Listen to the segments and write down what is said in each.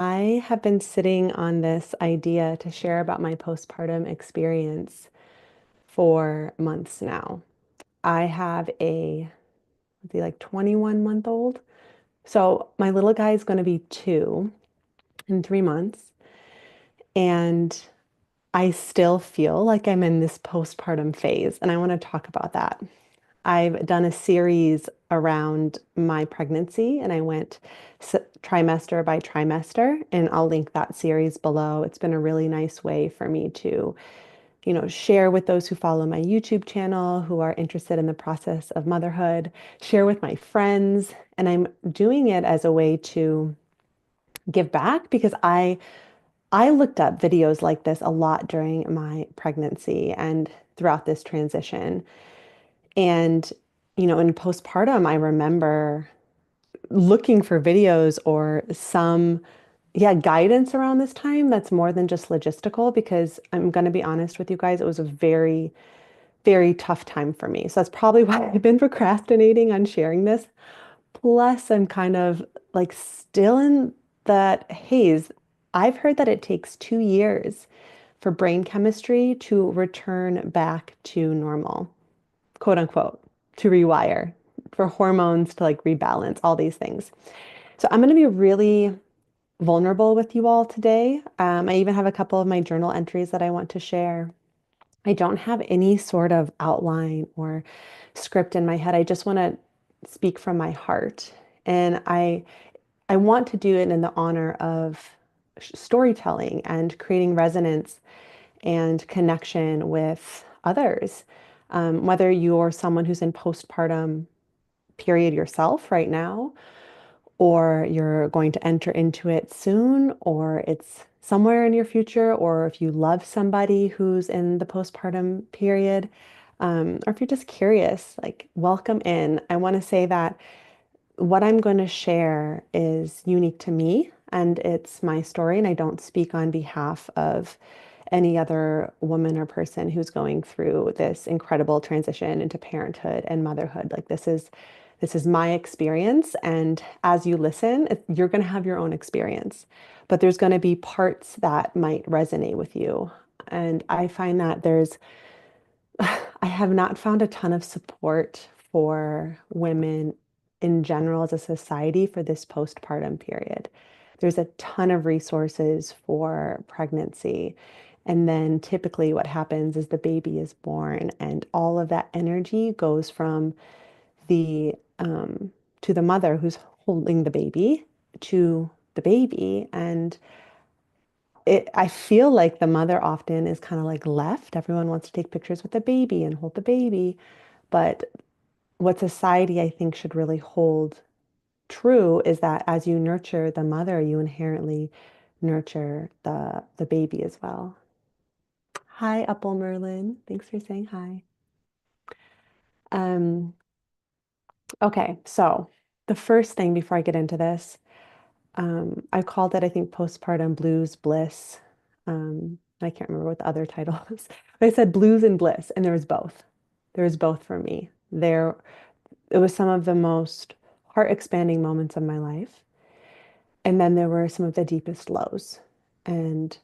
I have been sitting on this idea to share about my postpartum experience for months now. I have let's see, like 21-month-old. So my little guy is going to be 2 in 3 months. And I still feel like I'm in this postpartum phase. And I want to talk about that. I've done a series around my pregnancy and I went trimester by trimester, and I'll link that series below. It's been a really nice way for me to, share with those who follow my YouTube channel, who are interested in the process of motherhood, share with my friends. And I'm doing it as a way to give back because I looked up videos like this a lot during my pregnancy and throughout this transition. And, in postpartum, I remember looking for videos or some, yeah, guidance around this time that's more than just logistical, because I'm going to be honest with you guys, it was a very, very tough time for me. So that's probably why I've been procrastinating on sharing this. Plus, I'm kind of like still in that haze. I've heard that it takes 2 years for brain chemistry to return back to normal, quote unquote, to rewire, for hormones to like rebalance, all these things. So I'm going to be really vulnerable with you all today. I even have a couple of my journal entries that I want to share. I don't have any sort of outline or script in my head. I just want to speak from my heart. And I want to do it in the honor of storytelling and creating resonance and connection with others. Whether you're someone who's in postpartum period yourself right now, or you're going to enter into it soon, or it's somewhere in your future, or if you love somebody who's in the postpartum period, or if you're just curious, like welcome in. I want to say that what I'm going to share is unique to me and it's my story, and I don't speak on behalf of any other woman or person who's going through this incredible transition into parenthood and motherhood. Like this is my experience, and as you listen, you're going to have your own experience, but there's going to be parts that might resonate with you. And I find that I have not found a ton of support for women in general as a society for this postpartum period. There's a ton of resources for pregnancy. And then typically what happens is the baby is born and all of that energy goes from the to the mother who's holding the baby to the baby. And I feel like the mother often is kind of like left. Everyone wants to take pictures with the baby and hold the baby. But what society I think should really hold true is that as you nurture the mother, you inherently nurture the baby as well. Hi, Apple Merlin. Thanks for saying hi. Um, okay, so the first thing before I get into this, I called it, I think, postpartum blues bliss. I can't remember what the other title was. But I said blues and bliss, and there was both. There was both for me. It was some of the most heart-expanding moments of my life. And then there were some of the deepest lows. And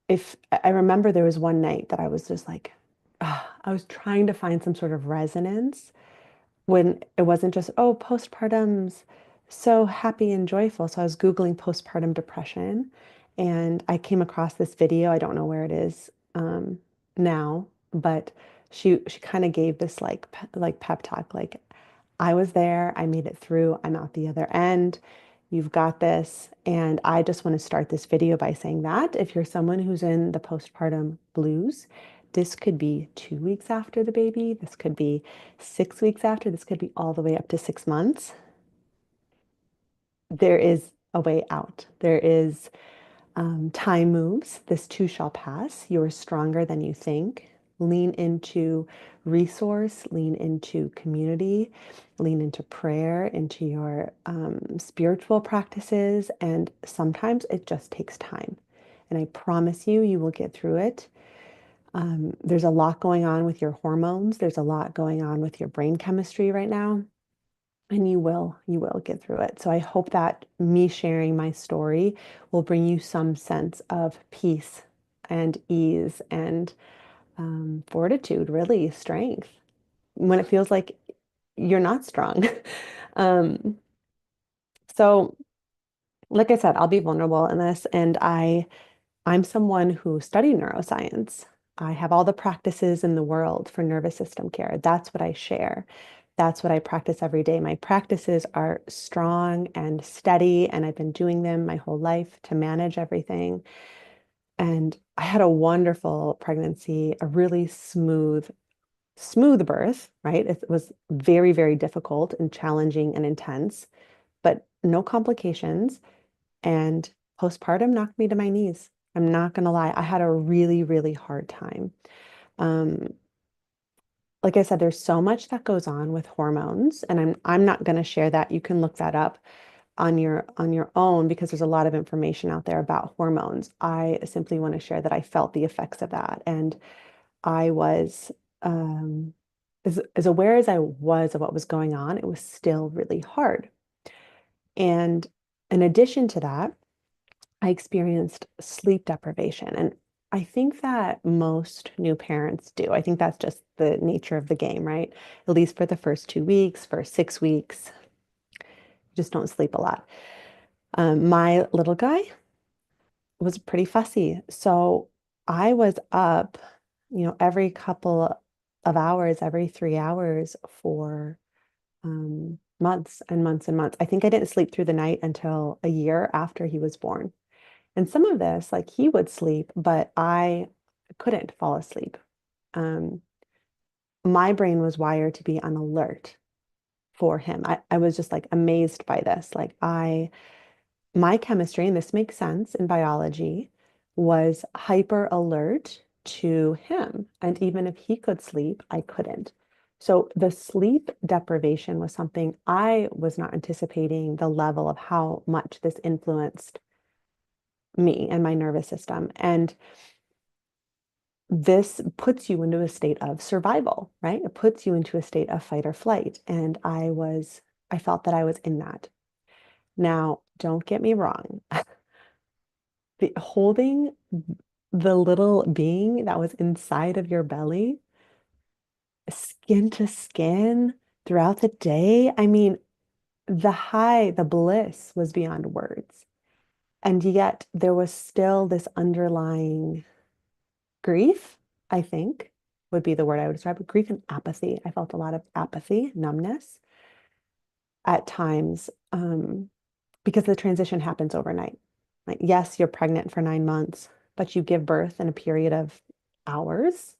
if I remember there was one night that I was just like, I was trying to find some sort of resonance when it wasn't just, oh, postpartum's so happy and joyful. So I was Googling postpartum depression and I came across this video. I don't know where it is now, but she kind of gave this like pep talk, like I was there, I made it through, I'm out the other end. You've got this. And I just want to start this video by saying that if you're someone who's in the postpartum blues, this could be 2 weeks after the baby, this could be 6 weeks after, this could be all the way up to 6 months. There is a way out. There is time moves. This too shall pass. You're stronger than you think. Lean into resource, lean into community, lean into prayer, into your spiritual practices. And sometimes it just takes time. And I promise you, you will get through it. There's a lot going on with your hormones. There's a lot going on with your brain chemistry right now. and you will get through it. So I hope that me sharing my story will bring you some sense of peace and ease and fortitude, really strength when it feels like you're not strong. um, so, like I said, I'll be vulnerable in this, and I'm someone who studied neuroscience. I have all the practices in the world for nervous system care. That's what I share. That's what I practice every day. My practices are strong and steady, and I've been doing them my whole life to manage everything. And I had a wonderful pregnancy, a really smooth birth, right? It was very, very difficult and challenging and intense, but no complications. And postpartum knocked me to my knees. I'm not going to lie. I had a really, really hard time. Um, like I said, there's so much that goes on with hormones, and I'm not going to share that. You can look that up on your own because there's a lot of information out there about hormones. I simply want to share that I felt the effects of that, and I was as aware as I was of what was going on. It was still really hard. And in addition to that, I experienced sleep deprivation. And I think that most new parents do. I think that's just the nature of the game, right? At least for the first 2 weeks, for 6 weeks, you just don't sleep a lot. My little guy was pretty fussy. So I was up, every couple of hours, every 3 hours for months and months and months. I think I didn't sleep through the night until a year after he was born. And some of this, like he would sleep, but I couldn't fall asleep. Um, my brain was wired to be on alert for him. I was just like amazed by this. My chemistry, and this makes sense in biology, was hyper alert to him. And even if he could sleep, I couldn't. So the sleep deprivation was something I was not anticipating the level of how much this influenced me and my nervous system. And this puts you into a state of survival, right? It puts you into a state of fight or flight. And I felt that I was in that. Now, don't get me wrong. Holding the little being that was inside of your belly, skin to skin throughout the day, I mean, the bliss was beyond words. And yet there was still this underlying grief, I think would be the word I would describe it. Grief and apathy. I felt a lot of apathy, numbness at times, because the transition happens overnight. Like, yes, you're pregnant for 9 months, but you give birth in a period of hours.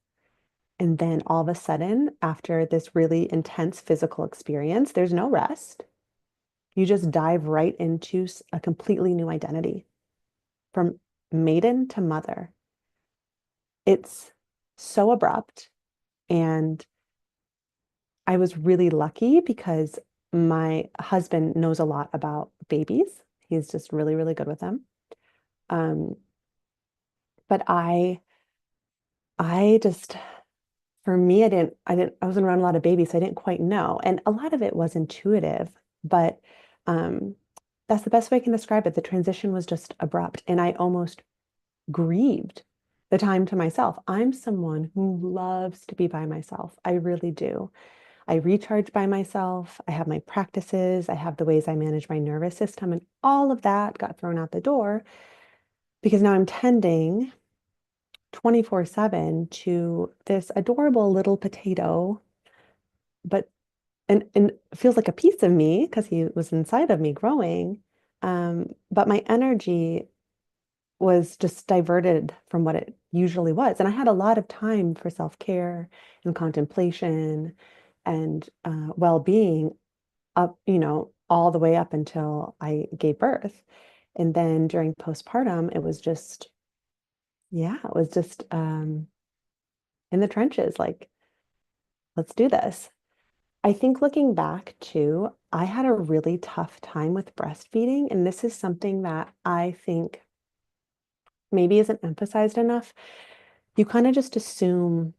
And then all of a sudden, after this really intense physical experience, there's no rest. You just dive right into a completely new identity from maiden to mother. It's so abrupt. And I was really lucky because my husband knows a lot about babies. He's just really, really good with them. Um, but I just, for me, I wasn't around a lot of babies, so I didn't quite know. And a lot of it was intuitive, but um, that's the best way I can describe it. The transition was just abrupt, and I almost grieved the time to myself. I'm someone who loves to be by myself. I really do. I recharge by myself. I have my practices. I have the ways I manage my nervous system, and all of that got thrown out the door because now I'm tending 24/7 to this adorable little potato, but and feels like a piece of me because he was inside of me growing. But my energy was just diverted from what it usually was. And I had a lot of time for self-care and contemplation and well-being up, all the way up until I gave birth. And then during postpartum, it was just, yeah, it was just in the trenches, like, let's do this. I think looking back too, I had a really tough time with breastfeeding. And this is something that I think maybe isn't emphasized enough. You kind of just assume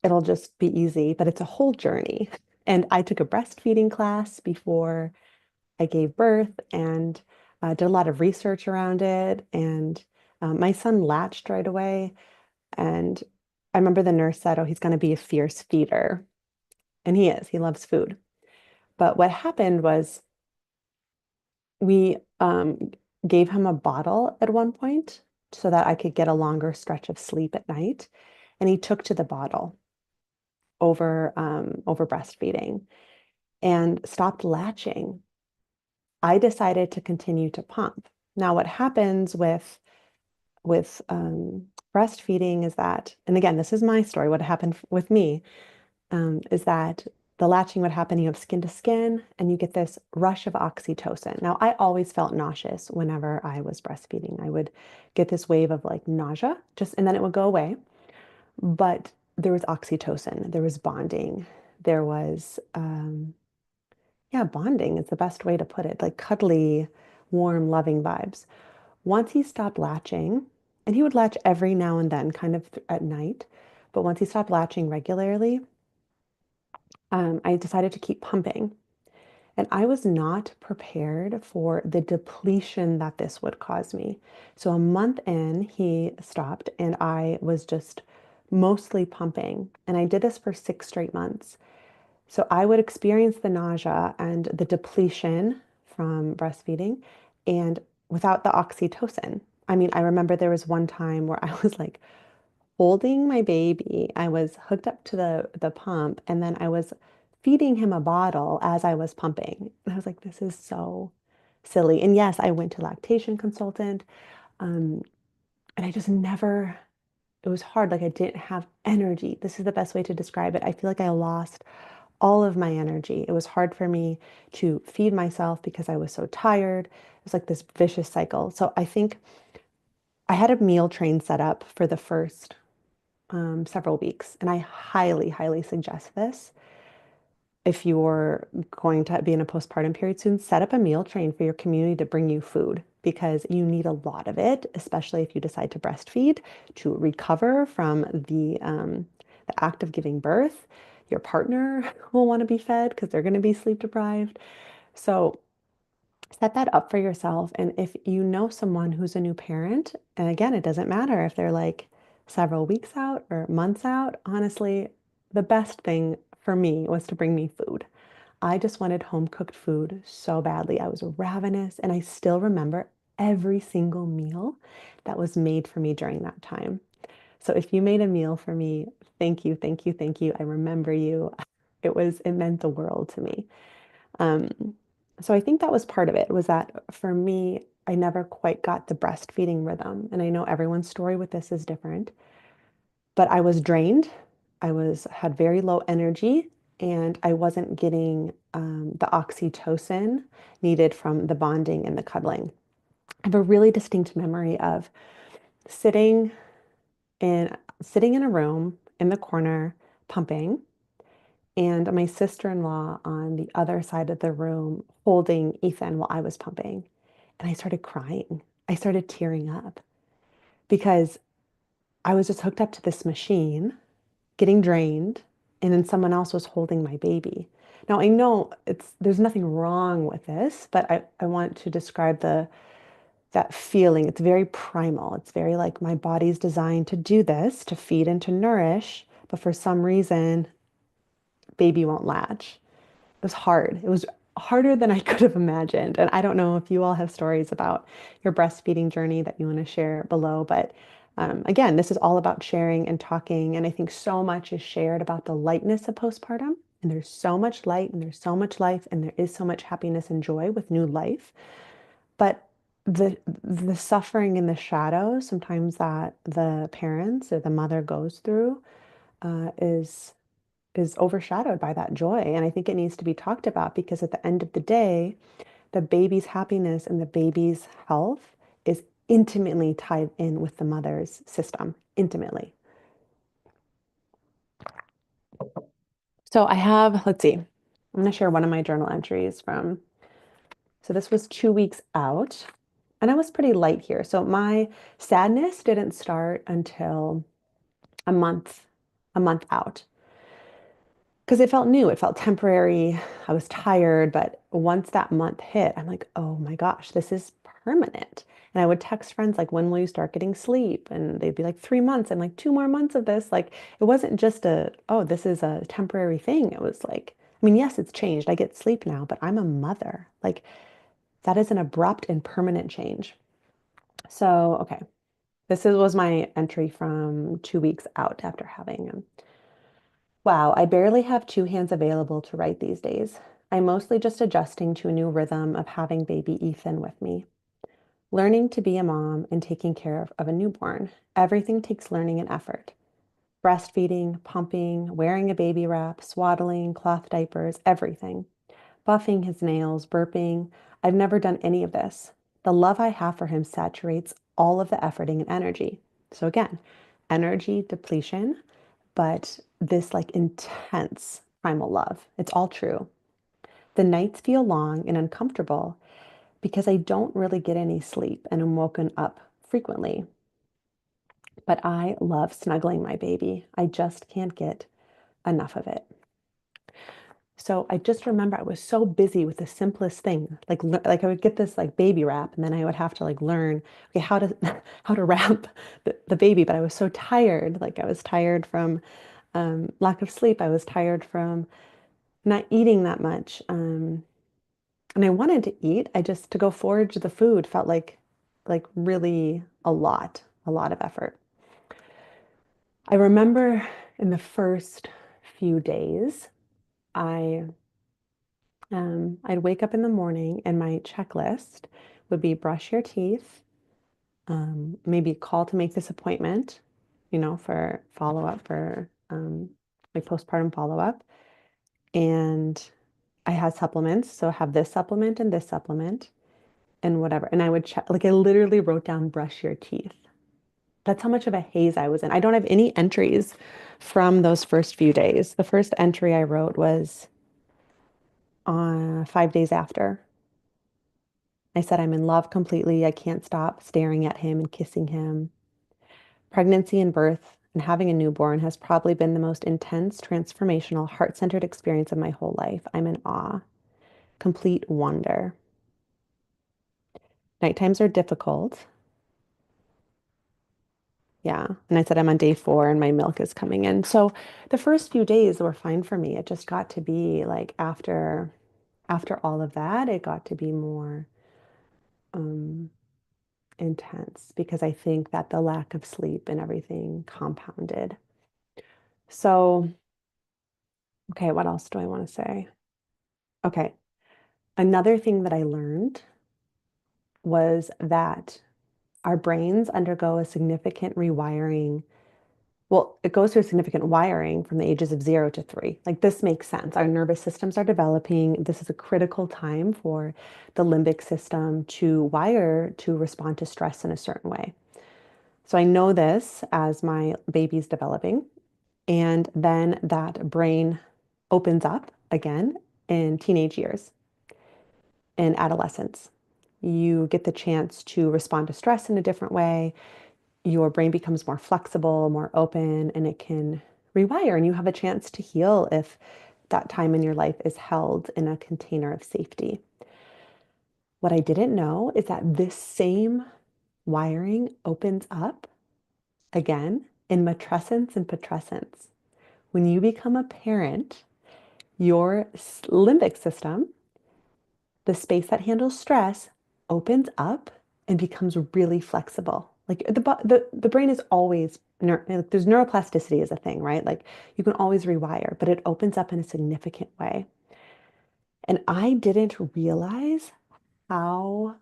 it'll just be easy, but it's a whole journey. And I took a breastfeeding class before I gave birth and did a lot of research around it. And my son latched right away. And I remember the nurse said, "Oh, he's going to be a fierce feeder." And he is, he loves food. But what happened was we gave him a bottle at one point so that I could get a longer stretch of sleep at night. And he took to the bottle over breastfeeding and stopped latching. I decided to continue to pump. Now, what happens with breastfeeding is that, and again, this is my story. What happened with me is that the latching would happen. You have skin to skin, and you get this rush of oxytocin. Now, I always felt nauseous whenever I was breastfeeding. I would get this wave of like nausea, just and then it would go away. But there was oxytocin, there was bonding, there was yeah, bonding is the best way to put it, like cuddly, warm, loving vibes. Once he stopped latching, and he would latch every now and then, kind of at night, but once he stopped latching regularly, I decided to keep pumping. And I was not prepared for the depletion that this would cause me. So a month in, he stopped, and I was just mostly pumping. And I did this for 6 straight months. So I would experience the nausea and the depletion from breastfeeding and without the oxytocin. I mean, I remember there was one time where I was like holding my baby. I was hooked up to the pump and then I was feeding him a bottle as I was pumping. And I was like, this is so silly. And yes, I went to lactation consultant. Um, and I just never, it was hard. Like I didn't have energy. This is the best way to describe it. I feel like I lost all of my energy. It was hard for me to feed myself because I was so tired. It was like this vicious cycle. So I think I had a meal train set up for the first several weeks, and I highly, highly suggest this. If you're going to be in a postpartum period soon, set up a meal train for your community to bring you food because you need a lot of it, especially if you decide to breastfeed to recover from the act of giving birth. Your partner will want to be fed because they're going to be sleep deprived. So set that up for yourself. And if you know someone who's a new parent, and again, it doesn't matter if they're like several weeks out or months out, honestly, the best thing for me was to bring me food. I just wanted home cooked food so badly. I was ravenous, and I still remember every single meal that was made for me during that time. So if you made a meal for me, thank you, thank you, thank you. I remember you. It meant the world to me. Um, so I think that was part of it, was that for me, I never quite got the breastfeeding rhythm. And I know everyone's story with this is different, but I was drained. Had very low energy and I wasn't getting the oxytocin needed from the bonding and the cuddling. I have a really distinct memory of sitting sitting in a room in the corner pumping and my sister-in-law on the other side of the room holding Ethan while I was pumping. And I started crying. I started tearing up because I was just hooked up to this machine, getting drained, and then someone else was holding my baby. Now I know there's nothing wrong with this, but I want to describe that feeling. It's very primal. It's very like my body's designed to do this, to feed and to nourish, but for some reason, baby won't latch. It was hard. It was harder than I could have imagined. And I don't know if you all have stories about your breastfeeding journey that you want to share below. But again, this is all about sharing and talking. And I think so much is shared about the lightness of postpartum. And there's so much light and there's so much life and there is so much happiness and joy with new life. But the suffering in the shadows, sometimes that the parents or the mother goes through, is overshadowed by that joy. And I think it needs to be talked about because at the end of the day, the baby's happiness and the baby's health is intimately tied in with the mother's system, intimately. So I have, let's see, I'm going to share one of my journal entries from, so this was 2 weeks out, and I was pretty light here. So my sadness didn't start until a month, a month out. because it felt new, it felt temporary. I was tired, but once that month hit, I'm like, oh my gosh, this is permanent. And I would text friends like, when will you start getting sleep? And they'd be like, 3 months. I'm like, 2 more months of this. Like, it wasn't just a, oh, this is a temporary thing. It was like, I mean, yes, it's changed. I get sleep now, but I'm a mother. Like, that is an abrupt and permanent change. So, okay, was my entry from 2 weeks out after having him. Wow, I barely have two hands available to write these days. I'm mostly just adjusting to a new rhythm of having baby Ethan with me. Learning to be a mom and taking care of a newborn. Everything takes learning and effort. Breastfeeding, pumping, wearing a baby wrap, swaddling, cloth diapers, everything. Buffing his nails, burping. I've never done any of this. The love I have for him saturates all of the efforting and energy. So again, energy depletion, but this like intense primal love. It's all true. The nights feel long and uncomfortable because I don't really get any sleep and I'm woken up frequently. But I love snuggling my baby. I just can't get enough of it. So I just remember I was so busy with the simplest thing. Like I would get this like baby wrap and then I would have to like learn okay how to how to wrap the baby, but I was so tired. Like I was tired from lack of sleep. I was tired from not eating that much. And I wanted to eat. I just to go forage the food felt like really a lot of effort. I remember in the first few days, I I'd wake up in the morning and my checklist would be brush your teeth, maybe call to make this appointment, for follow up for like postpartum follow up. And I had supplements, so have this supplement and whatever. And I would check, like I literally wrote down brush your teeth. That's how much of a haze I was in. I don't have any entries from those first few days. The first entry I wrote was 5 days after. I said, I'm in love completely. I can't stop staring at him and kissing him. Pregnancy and birth and having a newborn has probably been the most intense, transformational, heart-centered experience of my whole life. I'm in awe, complete wonder. Night times are difficult. Yeah. And I said, I'm on day 4 and my milk is coming in. So the first few days were fine for me. It just got to be like after all of that, it got to be more um, intense because I think that the lack of sleep and everything compounded. So, okay, what else do I want to say? Okay. Another thing that I learned was that our brains undergo a significant rewiring. Well, it goes through significant wiring from the ages of 0 to 3. Like this makes sense. Our nervous systems are developing. This is a critical time for the limbic system to wire to respond to stress in a certain way. So I know this as my baby's developing, and then that brain opens up again in teenage years and adolescence. You get the chance to respond to stress in a different way. Your brain becomes more flexible, more open, and it can rewire. And you have a chance to heal if that time in your life is held in a container of safety. What I didn't know is that this same wiring opens up again in matrescence and putrescence. When you become a parent, your limbic system, the space that handles stress, opens up and becomes really flexible. Like the brain is always like there's neuroplasticity is a thing, right? Like you can always rewire, but it opens up in a significant way. And I didn't realize how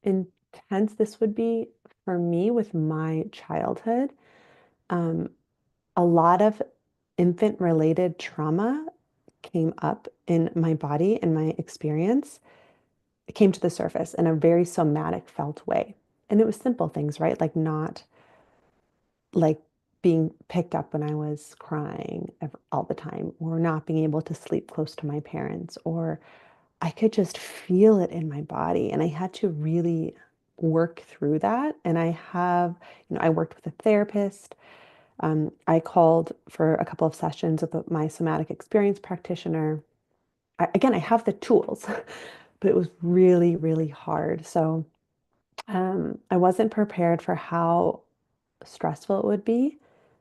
intense this would be for me with my childhood. Um, a lot of infant related trauma came up in my body and my experience. It came to the surface in a very somatic felt way. And it was simple things, right? Like not like being picked up when I was crying all the time, or not being able to sleep close to my parents, or I could just feel it in my body. And I had to really work through that. And I have, I worked with a therapist. I called for a couple of sessions with my somatic experience practitioner. Again, I have the tools, but it was really, really hard. So I wasn't prepared for how stressful it would be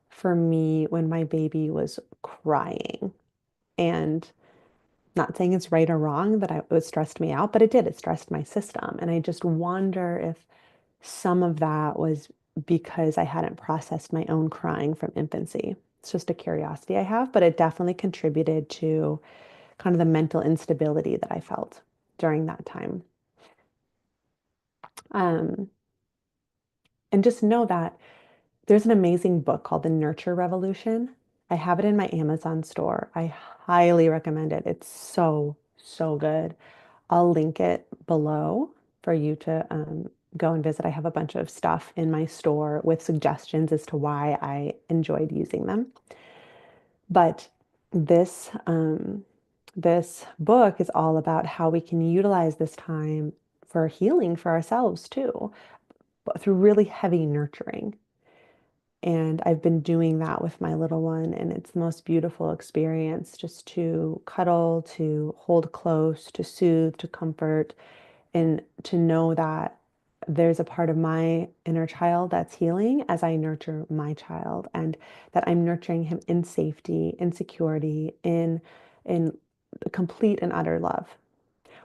for me when my baby was crying. And not saying it's right or wrong that it stressed me out, but it did. It stressed my system. And I just wonder if some of that was because I hadn't processed my own crying from infancy. It's just a curiosity I have, but it definitely contributed to kind of the mental instability that I felt during that time. Um, and just know that there's an amazing book called The Nurture Revolution. I have it in my Amazon store. I highly recommend it. It's so, so good. I'll link it below for you to go and visit. I have a bunch of stuff in my store with suggestions as to why I enjoyed using them. But this book is all about how we can utilize this time for healing for ourselves too, but through really heavy nurturing. And I've been doing that with my little one, and it's the most beautiful experience just to cuddle, to hold close, to soothe, to comfort, and to know that there's a part of my inner child that's healing as I nurture my child, and that I'm nurturing him in safety, in security, in complete and utter love.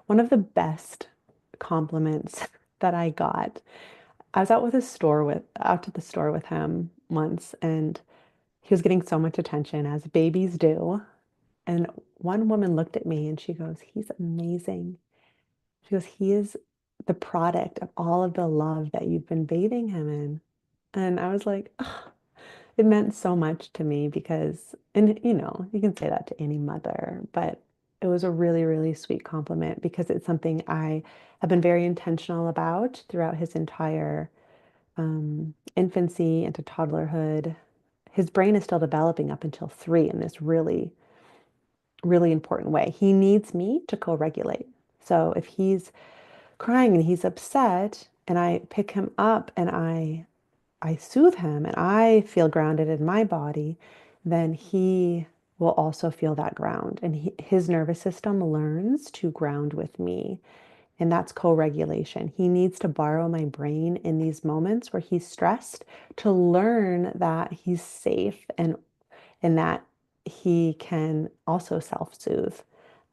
One of the best compliments that I got, I was out to the store with him once, and he was getting so much attention as babies do. And one woman looked at me and she goes, "He's amazing." She goes, "He is the product of all of the love that you've been bathing him in." And I was like, "Oh," it meant so much to me because, and you can say that to any mother, but it was a really, really sweet compliment because it's something I have been very intentional about throughout his entire infancy into toddlerhood. His brain is still developing up until 3 in this really, really important way. He needs me to co-regulate. So if he's crying and he's upset and I pick him up and I soothe him and I feel grounded in my body, then he will also feel that ground, and his nervous system learns to ground with me. And that's co-regulation. He needs to borrow my brain in these moments where he's stressed to learn that he's safe and that he can also self-soothe.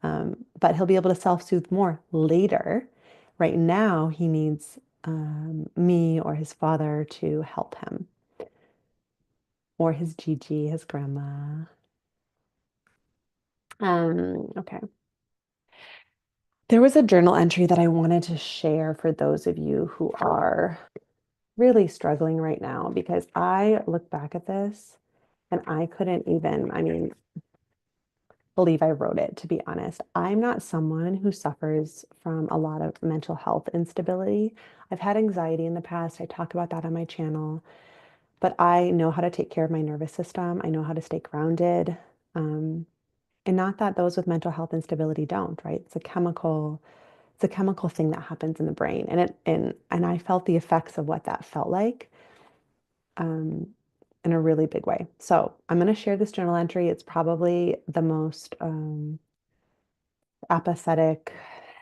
But he'll be able to self-soothe more later. Right now, he needs me or his father to help him, or his Gigi, his grandma. Okay. There was a journal entry that I wanted to share for those of you who are really struggling right now, because I look back at this and I couldn't even, believe I wrote it, to be honest. I'm not someone who suffers from a lot of mental health instability. I've had anxiety in the past. I talk about that on my channel, but I know how to take care of my nervous system. I know how to stay grounded. Um, and not that those with mental health instability don't, right? It's a chemical thing that happens in the brain. And I felt the effects of what that felt like um, in a really big way. So I'm going to share this journal entry. It's probably the most apathetic,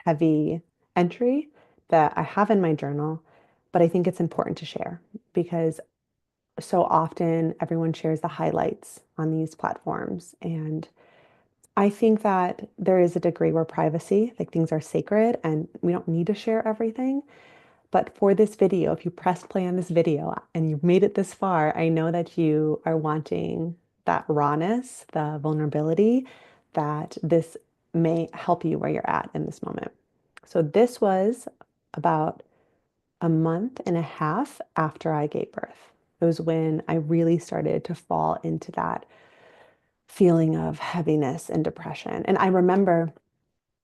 heavy entry that I have in my journal, but I think it's important to share because so often everyone shares the highlights on these platforms. And I think that there is a degree where privacy, like things are sacred and we don't need to share everything. But for this video, if you press play on this video and you've made it this far, I know that you are wanting that rawness, the vulnerability, that this may help you where you're at in this moment. So this was about a month and a half after I gave birth. It was when I really started to fall into that feeling of heaviness and depression. And I remember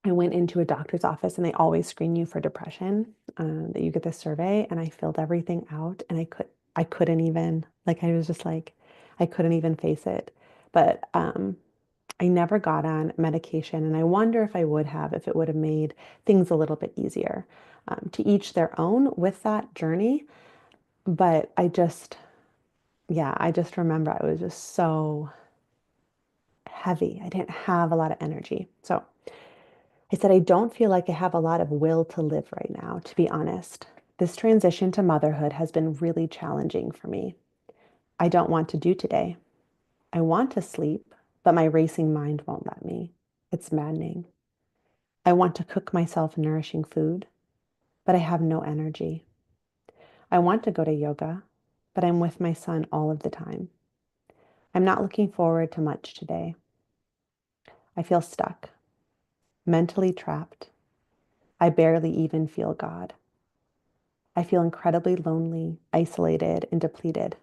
I went into a doctor's office and they always screen you for depression, that you get this survey, and I filled everything out and I couldn't even, like, I was just like, I couldn't even face it. But I never got on medication, and I wonder if I would have, if it would have made things a little bit easier. To each their own with that journey. But I just, yeah, I just remember I was just so heavy. I didn't have a lot of energy. So I said, I don't feel like I have a lot of will to live right now, to be honest. This transition to motherhood has been really challenging for me. I don't want to do today. I want to sleep, but my racing mind won't let me. It's maddening. I want to cook myself nourishing food, but I have no energy. I want to go to yoga, but I'm with my son all of the time. I'm not looking forward to much today. I feel stuck, mentally trapped. I barely even feel God. I feel incredibly lonely, isolated, and depleted.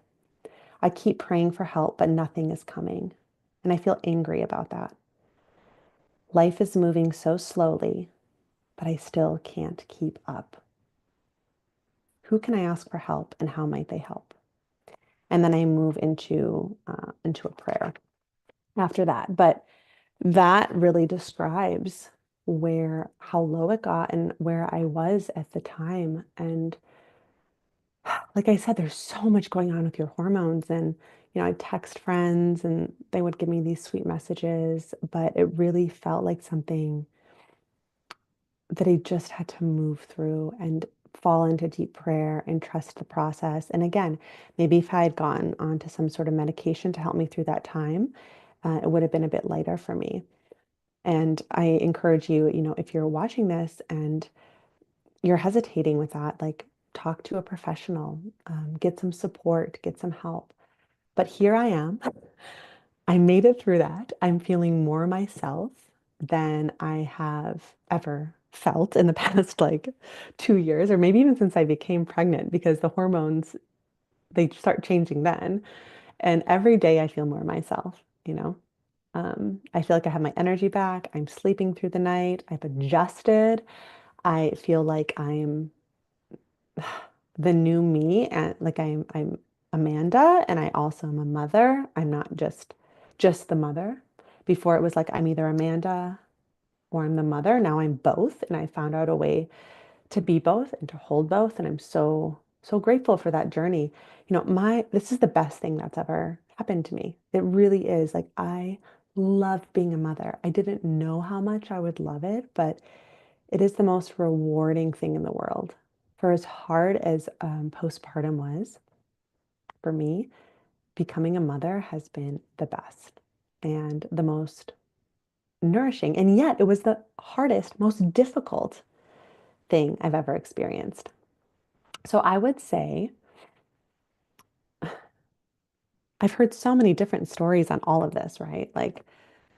I keep praying for help, but nothing is coming. And I feel angry about that. Life is moving so slowly, but I still can't keep up. Who can I ask for help and how might they help? And then I move into a prayer after that. But that really describes where how low it got and where I was at the time. And like I said, there's so much going on with your hormones. And, I'd text friends and they would give me these sweet messages, but it really felt like something that I just had to move through and fall into deep prayer and trust the process. And again, maybe if I had gone on to some sort of medication to help me through that time, it would have been a bit lighter for me. And I encourage you, if you're watching this and you're hesitating with that, like talk to a professional, get some support, get some help. But here I am. I made it through that. I'm feeling more myself than I have ever felt in the past like 2 years, or maybe even since I became pregnant, because the hormones, they start changing then. And every day I feel more myself. I feel like I have my energy back. I'm sleeping through the night. I've adjusted. I feel like I'm the new me and like I'm Amanda and I also am a mother. I'm not just the mother. Before it was like I'm either Amanda or I'm the mother. Now I'm both and I found out a way to be both and to hold both and I'm so grateful for that journey. My this is the best thing that's ever happened to me. It really is. Like I love being a mother. I didn't know how much I would love it, but it is the most rewarding thing in the world. For as hard as postpartum was for me, becoming a mother has been the best and the most nourishing. And yet it was the hardest, most difficult thing I've ever experienced. So I would say I've heard so many different stories on all of this, right? Like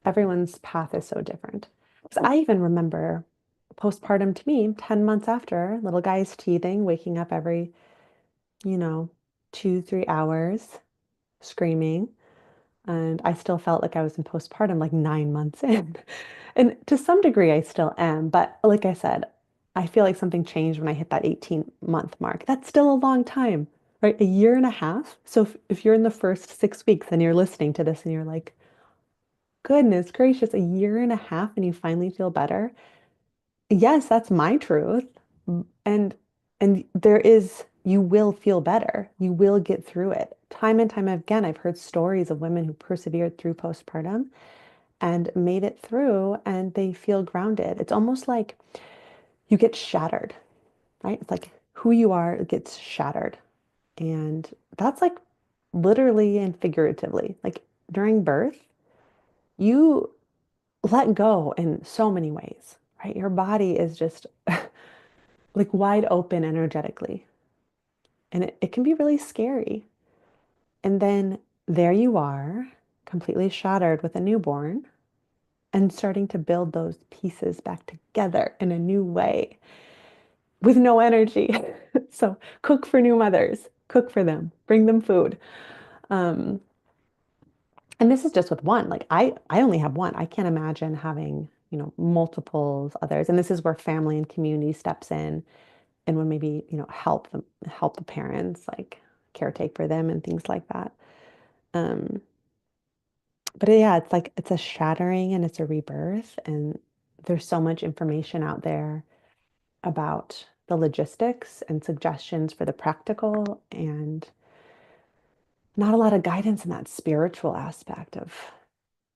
everyone's path is so different. Because I even remember postpartum to me, 10 months after, little guy's teething, waking up every you know, 2, 3 hours screaming. And I still felt like I was in postpartum like 9 months in. And to some degree, I still am. But like I said, I feel like something changed when I hit that 18-month mark. That's still a long time, right? A year and a half. So if you're in the first 6 weeks and you're listening to this and you're like, goodness gracious, a year and a half and you finally feel better. Yes, that's my truth. And there is you will feel better. You will get through it. Time and time again, I've heard stories of women who persevered through postpartum and made it through and they feel grounded. It's almost like you get shattered, right? It's like who you are gets shattered. And that's like literally and figuratively. Like during birth, you let go in so many ways, right? Your body is just like wide open energetically. And it can be really scary. And then there you are, completely shattered with a newborn and starting to build those pieces back together in a new way with no energy. So cook for new mothers, cook for them, bring them food. Um, and this is just with one. Like I only have one. I can't imagine having, multiples others. And this is where family and community steps in and when maybe, help the parents, like caretake for them and things like that. Um, but yeah, it's like it's a shattering and it's a rebirth, and there's so much information out there about the logistics and suggestions for the practical. And not a lot of guidance in that spiritual aspect of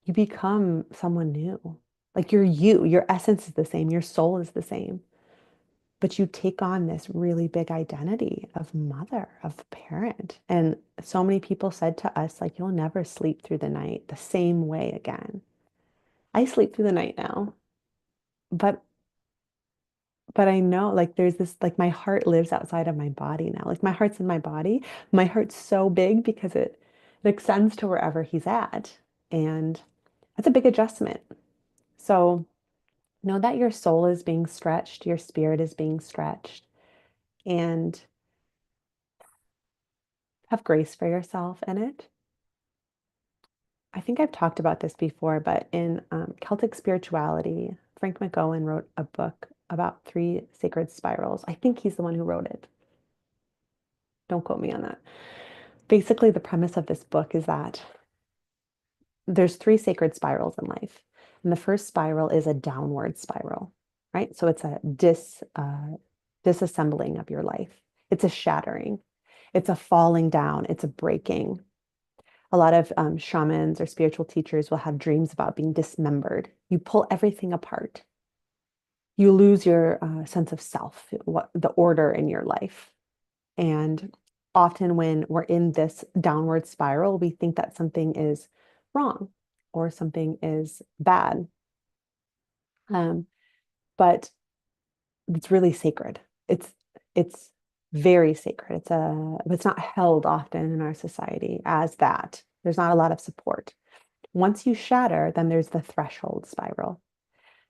you become someone new. Like you're you, your essence is the same, your soul is the same, but you take on this really big identity of mother, of parent. And so many people said to us, like, you'll never sleep through the night the same way again. I sleep through the night now, but I know like there's this like my heart lives outside of my body now. Like my heart's in my body. My heart's so big because it extends to wherever he's at. And that's a big adjustment. So know that your soul is being stretched, your spirit is being stretched, and have grace for yourself in it. I think I've talked about this before, but in Celtic spirituality, Frank McGowan wrote a book about three sacred spirals. I think he's the one who wrote it. Don't quote me on that. Basically, the premise of this book is that there's three sacred spirals in life. And the first spiral is a downward spiral, right? So it's a disassembling of your life. It's a shattering. It's a falling down. It's a breaking. A lot of shamans or spiritual teachers will have dreams about being dismembered. You pull everything apart. You lose your sense of self, what the order in your life. And often when we're in this downward spiral, we think that something is wrong or something is bad. Um, but it's really sacred. It's very sacred. It's not held often in our society as that. There's not a lot of support. Once you shatter, then there's the threshold spiral.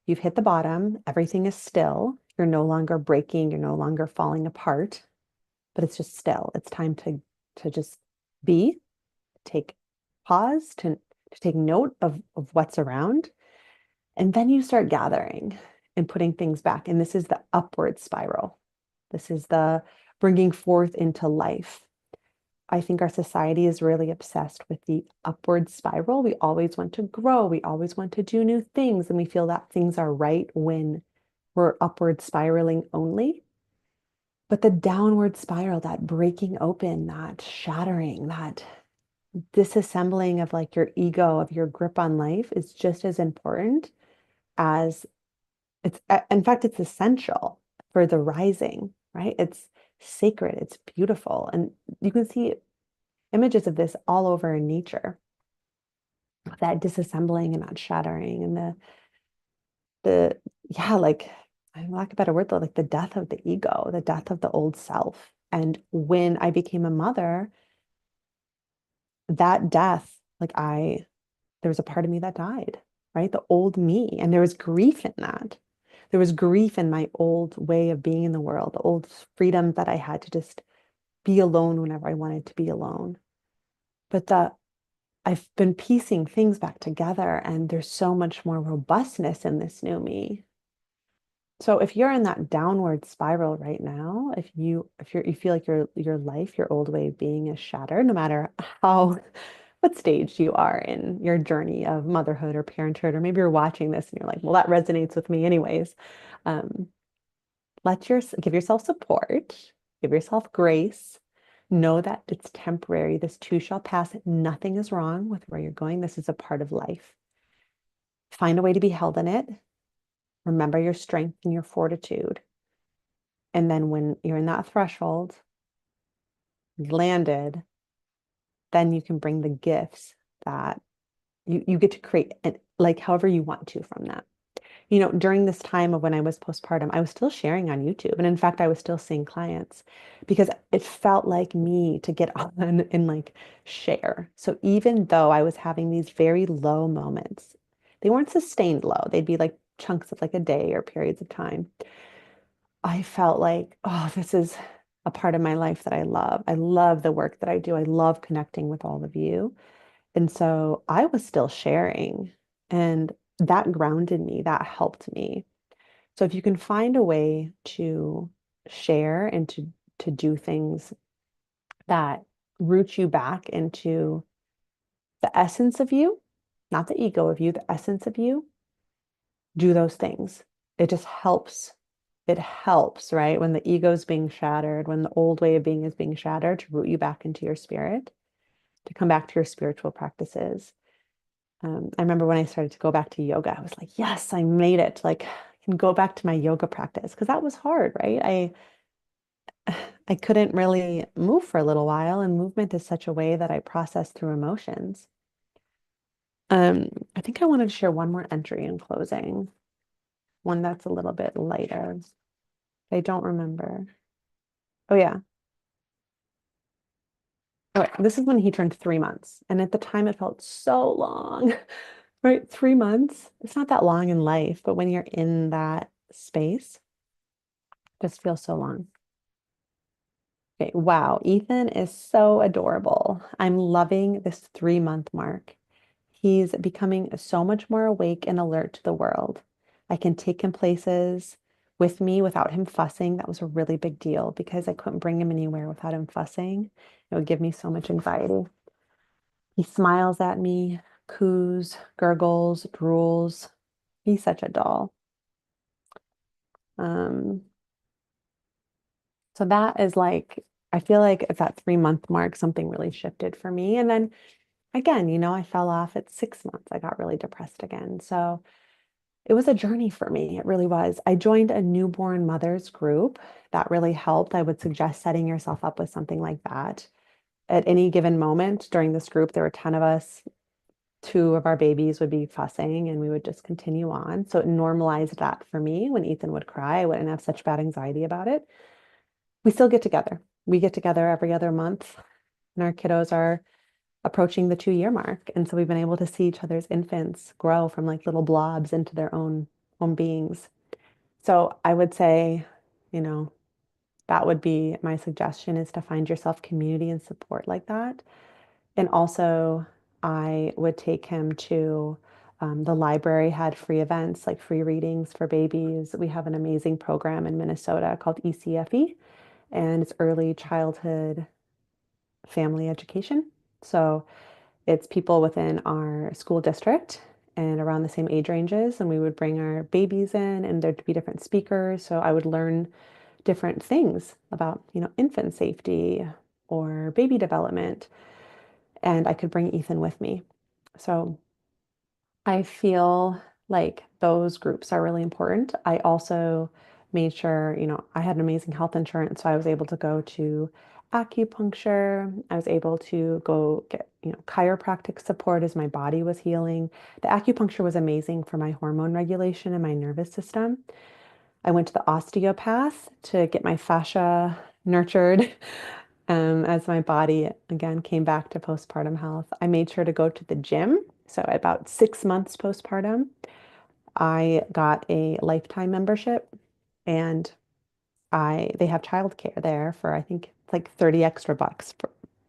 You've hit the bottom, everything is still. You're no longer breaking, you're no longer falling apart, but it's just still. It's time to just be, take pause, to take note of what's around. And then you start gathering and putting things back. And this is the upward spiral. This is the bringing forth into life. I think our society is really obsessed with the upward spiral. We always want to grow. We always want to do new things. And we feel that things are right when we're upward spiraling only. But the downward spiral, that breaking open, that shattering, that disassembling of like your ego, of your grip on life is just as important as in fact, it's essential for the rising, right? It's sacred, it's beautiful. And you can see images of this all over in nature, that disassembling and that shattering and the yeah, like I lack a better word though, like the death of the ego, the death of the old self. And when I became a mother, that death, there was a part of me that died, right? The old me. And there was grief in that. There was grief in my old way of being in the world, the old freedom that I had to just be alone whenever I wanted to be alone. But I've been piecing things back together, and there's so much more robustness in this new me. So if you're in that downward spiral right now, you feel like your life, your old way of being is shattered, no matter how what stage you are in your journey of motherhood or parenthood, or maybe you're watching this and you're like, well, that resonates with me anyways. Um, give yourself support, give yourself grace. Know that it's temporary. This too shall pass. Nothing is wrong with where you're going. This is a part of life. Find a way to be held in it. Remember your strength and your fortitude. And then when you're in that threshold, landed, then you can bring the gifts that you get to create and like however you want to from that. During this time of when I was postpartum, I was still sharing on YouTube. And in fact, I was still seeing clients because it felt like me to get on and like share. So even though I was having these very low moments, they weren't sustained low. They'd be like chunks of like a day or periods of time. I felt like, oh, this is a part of my life that I love. I love the work that I do. I love connecting with all of you. And so I was still sharing, and that grounded me, that helped me. So if you can find a way to share and to do things that root you back into the essence of you, not the ego of you, the essence of you, do those things. It just helps. It helps, right? When the ego is being shattered, when the old way of being is being shattered, to root you back into your spirit. to come back to your spiritual practices. I remember when I started to go back to yoga, I was like, yes, I made it. Like, I can go back to my yoga practice because that was hard, right? I couldn't really move for a little while, and movement is such a way that I process through emotions. I think I wanted to share one more entry in closing, one that's a little bit lighter. I don't remember. Oh yeah. Okay, this is when he turned 3 months. And at the time it felt so long, right? 3 months. It's not that long in life, but when you're in that space, it just feels so long. Okay, wow. Ethan is so adorable. I'm loving this 3 month mark. He's becoming so much more awake and alert to the world. I can take him places with me without him fussing. That was a really big deal because I couldn't bring him anywhere without him fussing. It would give me so much anxiety. He smiles at me, coos, gurgles, drools. He's such a doll. Um, so that is like, I feel like at that 3 month mark, something really shifted for me. And then again, I fell off at 6 months. I got really depressed again. So it was a journey for me. It really was. I joined a newborn mothers group that really helped. I would suggest setting yourself up with something like that. At any given moment during this group, there were 10 of us. Two of our babies would be fussing and we would just continue on. So it normalized that for me. When Ethan would cry, I wouldn't have such bad anxiety about it. We still get together. We get together every other month, and our kiddos are approaching the 2 year mark. And so we've been able to see each other's infants grow from like little blobs into their own beings. So I would say, you know, that would be my suggestion, is to find yourself community and support like that. And also, I would take him to the library had free events, like free readings for babies. We have an amazing program in Minnesota called ECFE, and it's early childhood family education. So it's people within our school district and around the same age ranges, and we would bring our babies in, and there'd be different speakers. So I would learn different things about, infant safety or baby development, and I could bring Ethan with me. So I feel like those groups are really important. I also made sure, I had an amazing health insurance, so I was able to go to acupuncture. I was able to go get, chiropractic support as my body was healing. The acupuncture was amazing for my hormone regulation and my nervous system. I went to the osteopath to get my fascia nurtured. As my body again came back to postpartum health, I made sure to go to the gym. So at about 6 months postpartum, I got a lifetime membership, and they have childcare there for, I think it's like 30 extra bucks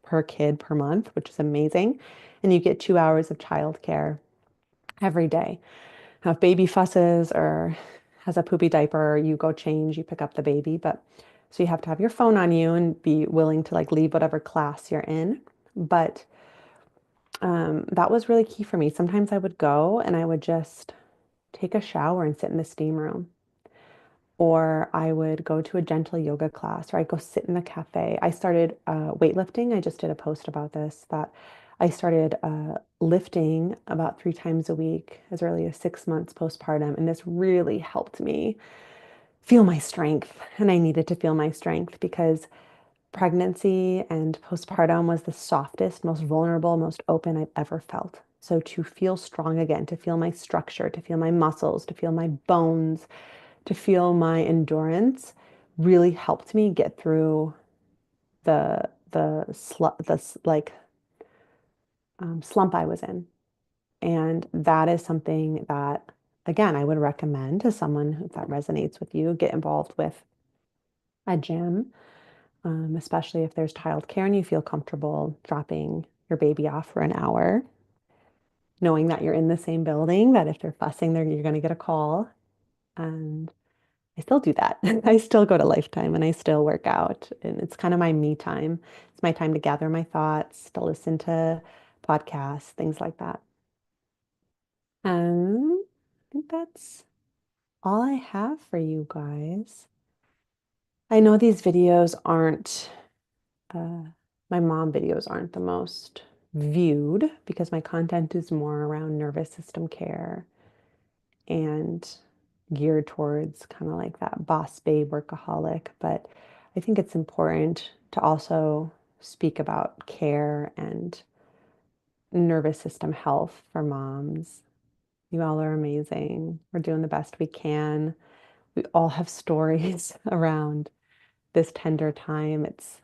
per kid per month, which is amazing. And you get 2 hours of childcare every day. Now, if baby fusses or has a poopy diaper, you go change, you pick up the baby. But so you have to have your phone on you and be willing to like leave whatever class you're in. But that was really key for me. Sometimes I would go and I would just take a shower and sit in the steam room. Or I would go to a gentle yoga class, or I'd go sit in a cafe. I started weightlifting. I just did a post about this, that I started lifting about 3 times a week as early as 6 months postpartum. And this really helped me feel my strength. And I needed to feel my strength because pregnancy and postpartum was the softest, most vulnerable, most open I've ever felt. So to feel strong again, to feel my structure, to feel my muscles, to feel my bones, to feel my endurance really helped me get through the slump I was in. And that is something that, again, I would recommend to someone if that resonates with you. Get involved with a gym, especially if there's childcare and you feel comfortable dropping your baby off for an hour, knowing that you're in the same building, that if they're fussing, you're going to get a call. And I still do that. I still go to Lifetime and I still work out. And it's kind of my me time. It's my time to gather my thoughts, to listen to podcasts, things like that. I think that's all I have for you guys. I know these videos aren't, uh, my mom videos aren't the most viewed because my content is more around nervous system care and geared towards kind of like that boss babe workaholic. But I think it's important to also speak about care and nervous system health for moms. You all are amazing. We're doing the best we can. We all have stories around this tender time. It's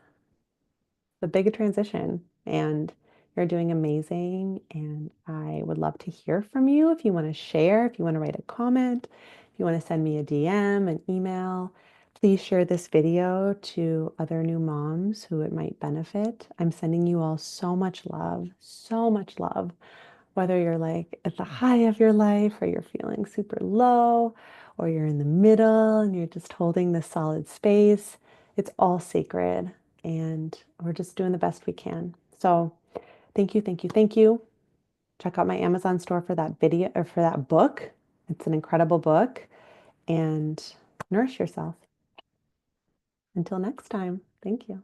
the big transition, and you're doing amazing. And I would love to hear from you if you want to share, if you want to write a comment, if you want to send me a DM, an email. Please share this video to other new moms who it might benefit. I'm sending you all so much love, whether you're like at the high of your life or you're feeling super low or you're in the middle and you're just holding this solid space. It's all sacred and we're just doing the best we can. So thank you, thank you, thank you. Check out my Amazon store for that video or for that book. It's an incredible book and nourish yourself. Until next time, thank you.